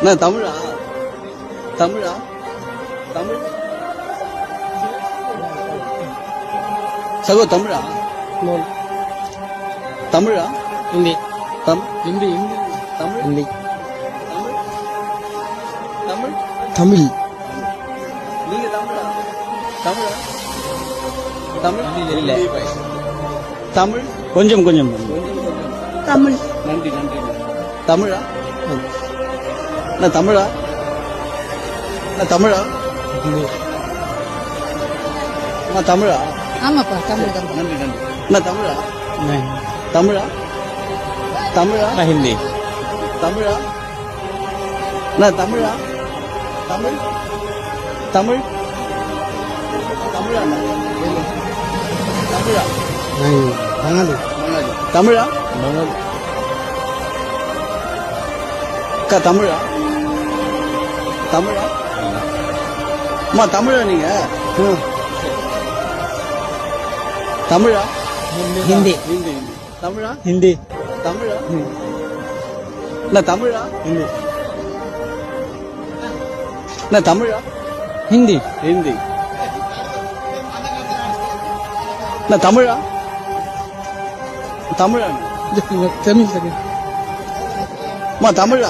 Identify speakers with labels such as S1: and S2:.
S1: நான் தமிழா தமிழா தமிழ் சகோ தமிழா தமிழா
S2: हिंदी
S1: हिंदी हिंदी தமிழ்
S2: हिंदी
S1: தமிழ் தமிழ்
S2: तमिल
S1: நீங்க தமிழா தமிழா தமிழ் இல்ல தமிழ்
S2: கொஞ்சம் கொஞ்சம்
S3: தமிழ்.
S1: நன்றி நன்றி தமிழா நான் தமிழா நான் தமிழா நான் தமிழா
S3: ஆமாப்பா தமிழ் தான்.
S1: நன்றி நன்றி நான் தமிழா
S2: नहीं
S1: தமிழா தமிழா
S2: ना हिंदी
S1: தமிழா நான் தமிழா தமிழ் தமிழ் தமிழா தமிழா
S2: नहीं बंगाली
S1: தமிழா
S2: बंगाली
S1: அக்கா தமிழா தமிழா அம்மா தமிழா நீங்க தமிழா
S2: हिंदी
S1: ஹிந்தி தமிழா
S2: हिंदी
S1: தமிழா நான் தமிழா
S2: हिंदी
S1: நான் தமிழா
S2: हिंदी
S1: ஹிந்தி நான் தமிழா தமிழா
S2: तमिल सके
S1: அம்மா தமிழா